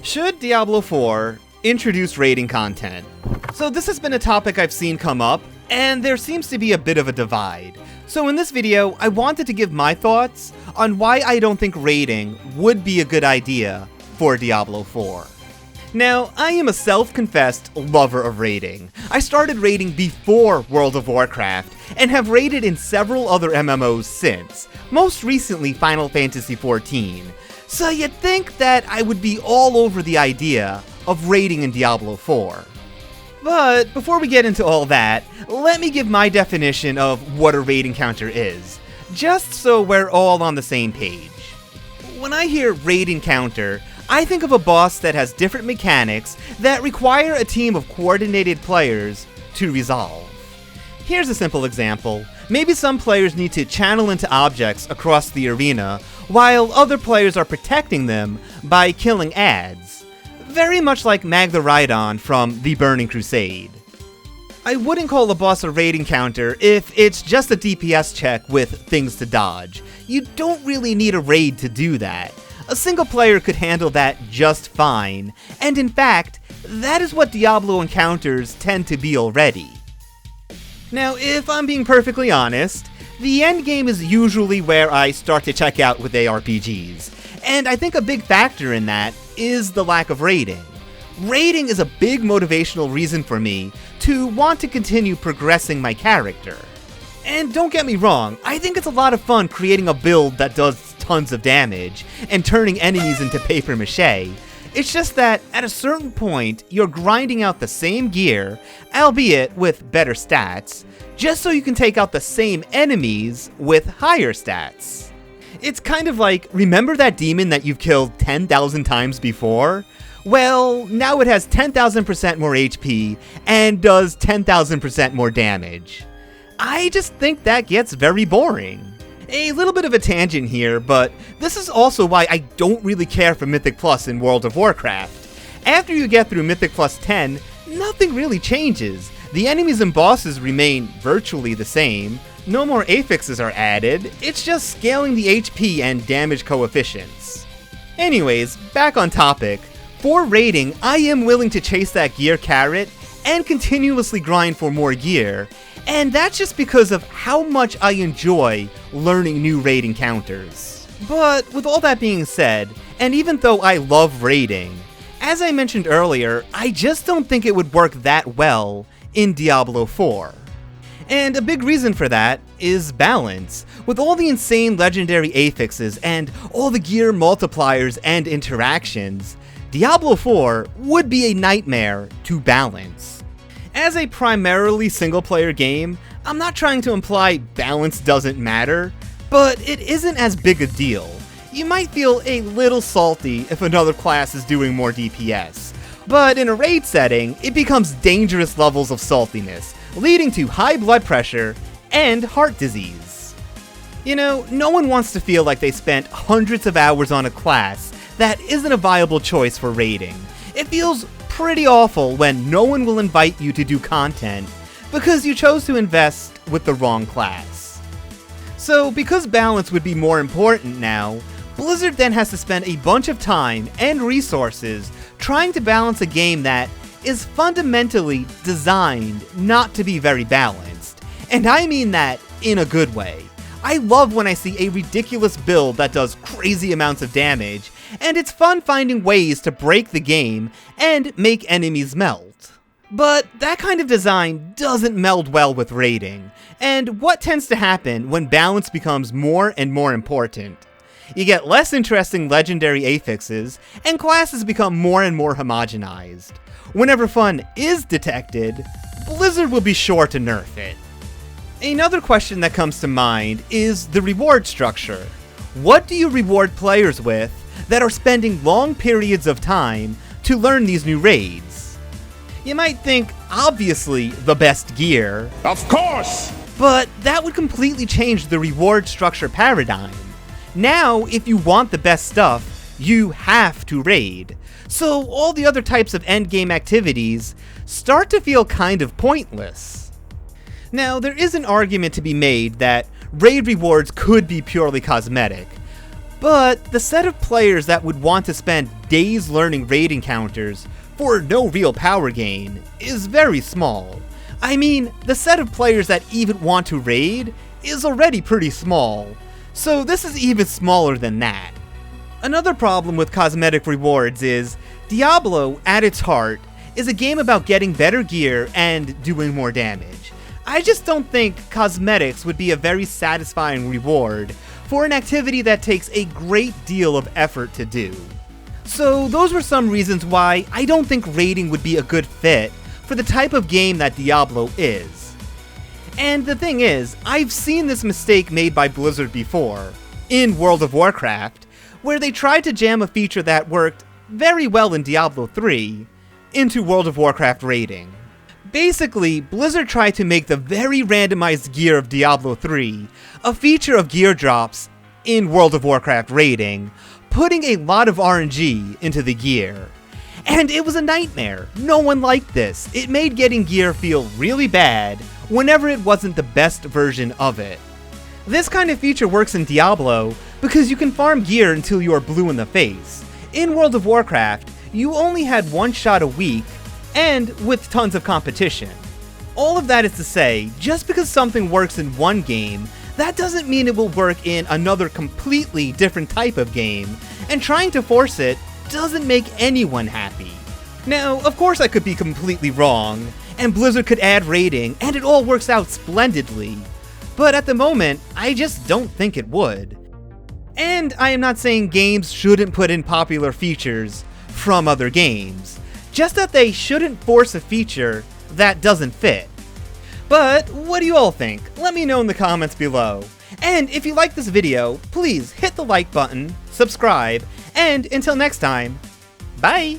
Should Diablo IV introduce raiding content? So this has been a topic I've seen come up, and there seems to be a bit of a divide. So in this video, I wanted to give my thoughts on why I don't think raiding would be a good idea for Diablo IV. Now, I am a self-confessed lover of raiding. I started raiding before World of Warcraft, and have raided in several other MMOs since, most recently Final Fantasy XIV. So you'd think that I would be all over the idea of raiding in Diablo IV. But before we get into all that, let me give my definition of what a raid encounter is, just so we're all on the same page. When I hear raid encounter, I think of a boss that has different mechanics that require a team of coordinated players to resolve. Here's a simple example. Maybe some players need to channel into objects across the arena, while other players are protecting them by killing adds. Very much like Mag the Rhydon from The Burning Crusade. I wouldn't call a boss a raid encounter if it's just a DPS check with things to dodge. You don't really need a raid to do that. A single player could handle that just fine, and in fact, that is what Diablo encounters tend to be already. Now, if I'm being perfectly honest, the endgame is usually where I start to check out with ARPGs, and I think a big factor in that is the lack of raiding. Raiding is a big motivational reason for me to want to continue progressing my character. And don't get me wrong, I think it's a lot of fun creating a build that does tons of damage, and turning enemies into paper mache. It's just that, at a certain point, you're grinding out the same gear, albeit with better stats, just so you can take out the same enemies with higher stats. It's kind of like, remember that demon that you've killed 10,000 times before? Well, now it has 10,000% more HP, and does 10,000% more damage. I just think that gets very boring. A little bit of a tangent here, but this is also why I don't really care for Mythic Plus in World of Warcraft. After you get through Mythic Plus 10, nothing really changes. The enemies and bosses remain virtually the same, no more affixes are added, it's just scaling the HP and damage coefficients. Anyways, back on topic. For raiding, I am willing to chase that gear carrot and continuously grind for more gear, and that's just because of how much I enjoy learning new raid encounters. But with all that being said, and even though I love raiding, as I mentioned earlier, I just don't think it would work that well in Diablo IV. And a big reason for that is balance. With all the insane legendary affixes and all the gear multipliers and interactions, Diablo IV would be a nightmare to balance. As a primarily single-player game, I'm not trying to imply balance doesn't matter, but it isn't as big a deal. You might feel a little salty if another class is doing more DPS, but in a raid setting, it becomes dangerous levels of saltiness, leading to high blood pressure and heart disease. You know, no one wants to feel like they spent hundreds of hours on a class that isn't a viable choice for raiding. It feels pretty awful when no one will invite you to do content because you chose to invest with the wrong class. So because balance would be more important now, Blizzard then has to spend a bunch of time and resources trying to balance a game that is fundamentally designed not to be very balanced. And I mean that in a good way. I love when I see a ridiculous build that does crazy amounts of damage, and it's fun finding ways to break the game and make enemies melt. But that kind of design doesn't meld well with raiding, and what tends to happen when balance becomes more and more important? You get less interesting legendary affixes, and classes become more and more homogenized. Whenever fun is detected, Blizzard will be sure to nerf it. Another question that comes to mind is the reward structure. What do you reward players with that are spending long periods of time to learn these new raids? You might think, obviously, the best gear. Of course! But that would completely change the reward structure paradigm. Now, if you want the best stuff, you have to raid. So all the other types of endgame activities start to feel kind of pointless. Now, there is an argument to be made that raid rewards could be purely cosmetic, But the set of players that would want to spend days learning raid encounters for no real power gain is very small. I mean, the set of players that even want to raid is already pretty small, so this is even smaller than that. Another problem with cosmetic rewards is Diablo, at its heart, is a game about getting better gear and doing more damage. I just don't think cosmetics would be a very satisfying reward for an activity that takes a great deal of effort to do. So those were some reasons why I don't think raiding would be a good fit for the type of game that Diablo is. And the thing is, I've seen this mistake made by Blizzard before, in World of Warcraft, where they tried to jam a feature that worked very well in Diablo III into World of Warcraft raiding. Basically, Blizzard tried to make the very randomized gear of Diablo III a feature of gear drops in World of Warcraft raiding, putting a lot of RNG into the gear. And it was a nightmare. No one liked this. It made getting gear feel really bad whenever it wasn't the best version of it. This kind of feature works in Diablo because you can farm gear until you are blue in the face. In World of Warcraft, you only had one shot a week, and with tons of competition. All of that is to say, just because something works in one game, that doesn't mean it will work in another completely different type of game, and trying to force it doesn't make anyone happy. Now, of course I could be completely wrong, and Blizzard could add raiding, and it all works out splendidly, but at the moment, I just don't think it would. And I am not saying games shouldn't put in popular features from other games, just that they shouldn't force a feature that doesn't fit. But what do you all think? Let me know in the comments below. And if you like this video, please hit the like button, subscribe, and until next time, bye!